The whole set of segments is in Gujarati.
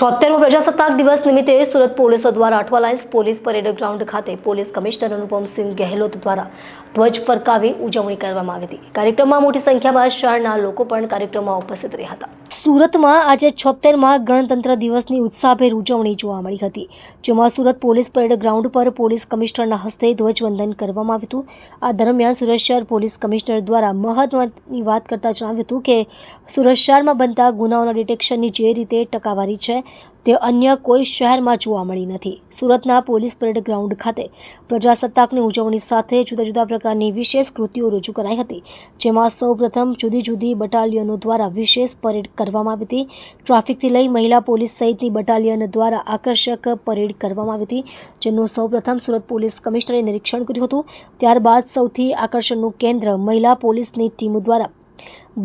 76મો પ્રજાસત્તાક દિવસ નિમિત્તે સુરત પોલીસ દ્વારા Athwa lines police parade ground ખાતે પોલીસ કમિશનર અનુપમસિંહ ગહેલોત દ્વારા ધ્વજ ફરકાવી ઉજવણી કરવામાં આવી હતી। કાર્યક્રમમાં મોટી સંખ્યામાં શહેરના લોકો પણ કાર્યક્રમમાં ઉપસ્થિત રહ્યા હતા। સુરતમાં આજે 76મા ગણતંત્ર દિવસની ઉત્સાહભેર ઉજવણી જોવા મળી હતી, જેમાં સુરત પોલીસ પરેડ ગ્રાઉન્ડ પર પોલીસ કમિશનરના હસ્તે ધ્વજવંદન કરવામાં આવ્યું હતું। આ દરમિયાન સુરત શહેર પોલીસ કમિશનર દ્વારા મહત્વની વાત કરતા જણાવ્યું હતું કે સુરત શહેરમાં બનતા ગુનાઓના ડિટેક્શનની જે રીતે ટકાવારી છે તે અન્ય કોઈ શહેરમાં જોવા મળી નથી। સુરતના પોલીસ પરેડ ગ્રાઉન્ડ ખાતે પ્રજાસત્તાકની ઉજવણી સાથે જુદા જુદા પ્રકારની વિશેષ કૃતિઓ રજૂ કરાઈ હતી, જેમાં સૌપ્રથમ જુદી જુદી બટાલિયનો દ્વારા વિશેષ પરેડ કરવામાં આવી હતી। ટ્રાફિકથી લઈ મહિલા પોલીસ સહિતની બટાલિયન દ્વારા આકર્ષક પરેડ કરવામાં આવી હતી, જેનું સૌપ્રથમ સુરત પોલીસ કમિશનરે નિરીક્ષણ કર્યું હતું। ત્યારબાદ સૌથી આકર્ષણનું કેન્દ્ર મહિલા પોલીસની ટીમ દ્વારા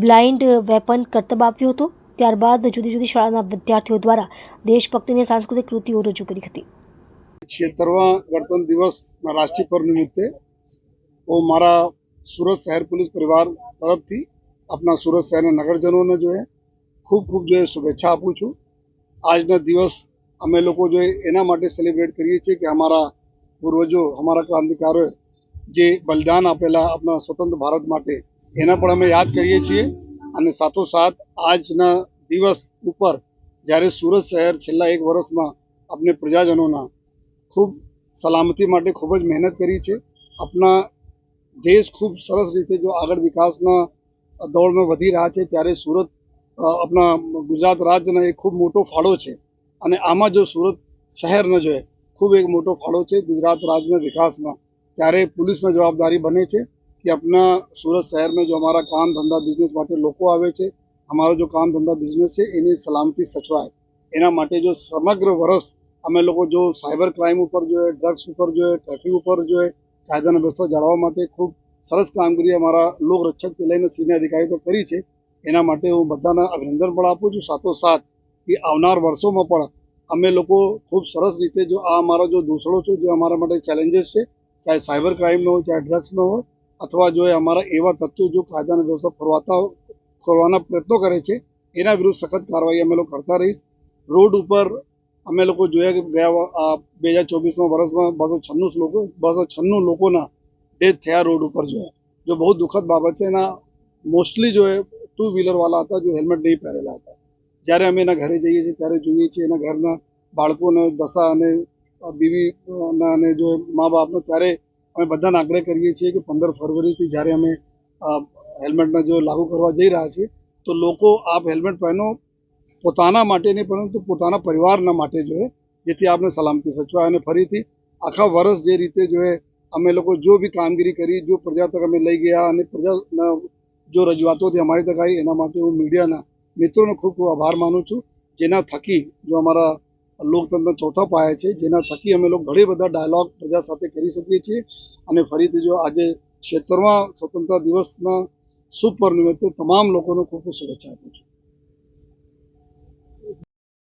બ્લાઇન્ડ વેપન કરતબ આપ્યું હતું। ત્યારબાદ જુદી જુદી શાળાના વિદ્યાર્થીઓ દ્વારા દેશભક્તિની સાંસ્કૃતિક કૃતિઓ રજૂ કરી હતી। 76वां गणतंत्र दिवस राष्ट्रीय पर्व निमित्ते वो मारा सूरत शहर पुलिस परिवार तरफ थी अपना सूरत शहर नगरजनों ने जो है खूब जो है शुभेच्छा आपू छू। आज ना दिवस अमे लोग जो है एना माटे सेलिब्रेट करिए छे कि हमारा पूर्वजों हमारा क्रांतिकारों जे बलिदान आपेला अपना स्वतंत्र भारत माटे एना पण अमे याद करिए छीए। અને સાથોસાથ આજના દિવસ ઉપર જ્યારે સુરત શહેર છેલ્લા એક વર્ષમાં આપણે પ્રજાજનોના ખૂબ સલામતી માટે ખૂબ જ મહેનત કરી છે। આપણા દેશ ખૂબ સરસ રીતે જો આગળ વિકાસના દોડમાં વધી રહ્યા છે, ત્યારે સુરત આપણા ગુજરાત રાજ્યનો એક ખૂબ મોટો ફાળો છે અને આમાં જો સુરત શહેરનો જો ખૂબ એક મોટો ફાળો છે ગુજરાત રાજ્યના વિકાસમાં, ત્યારે पुलिसની જવાબદારી બને છે कि अपना सूरत शहर में जो हमारा काम धंधा बिजनेस माटे लोग आवे छे, हमारा जो काम धंधा बिजनेस है एनी सलामती सचवाय एना माटे जो समग्र वर्ष अमे लोग जो साइबर क्राइम पर जो है, ड्रग्स पर जो है, ट्रैफिक पर जो है कायदाना व्यवस्था जाळवा माटे खूब सरस कामगीरी हमारा लोक रक्षक થી લઈને सीनियर अधिकारी तो करी छे। एना माटे हूँ बधाने अभिनंदन पण आपू छूं। साथोसाथ कि आवनार वर्षों में पण अमे लोग खूब सरस रीते जो आ हमारा जो दूसरो छे जो हमारा माटे चैलेंजेस है, चाहे साइबर क्राइम नो हो, चाहे ड्रग्स नो हो, अथवा जो है हमारा एवं तत्व जो कायदा व्यवस्था खोलवाना प्रयत्नों करे छे एना विरुद्ध सख्त कार्रवाई अमे लोग करता रहीश। रोड पर अमे लोग जोया कि गया 2024 वर्ष में 296 लोगों डेथ थया रोड पर जो बहुत दुखद बाबत है। एना मोस्टली जो है 2 व्हीलर वाला था जो हेलमेट नहीं पहरेला था। जयरे अमे एना घरे जईए छीए त्यारे जोईए छीए एना घरना बाळकोने दशा अने बीवी ने जो माँ बापने त्यारे અમે બધાને આગ્રહ કરીએ છીએ કે 15 ફરવરીથી જ્યારે અમે હેલ્મેટને જો લાગુ કરવા જઈ રહ્યા છીએ તો લોકો આપ હેલ્મેટ પહેરો, પોતાના માટે નહીં પરંતુ પોતાના પરિવારના માટે જો है, જેથી આપને સલામતી સચવાય। અને ફરીથી આખા વર્ષ જે રીતે જો है અમે લોકો જો બી કામગીરી કરી, जो પ્રજા તક અમે લઈ ગયા અને પ્રજાના જો રજૂઆતોથી અમારી તક આવી, એના માટે હું મીડિયાના મિત્રોનો ખૂબ ખૂબ આભાર માનું છું, જેના થકી જો અમારા લોકતંત્ર ચોથા પાયા છે, જેના થકી અમે લોકો ઘણી બધા ડાયલોગ પ્રજા સાથે કરી શકીએ છીએ। અને ફરીથી જો આજે 76મા સ્વતંત્રતા દિવસના શુભ પર્વ નિમિત્તે તમામ લોકોને ખૂબ ખૂબ શુભેચ્છા આપું છું।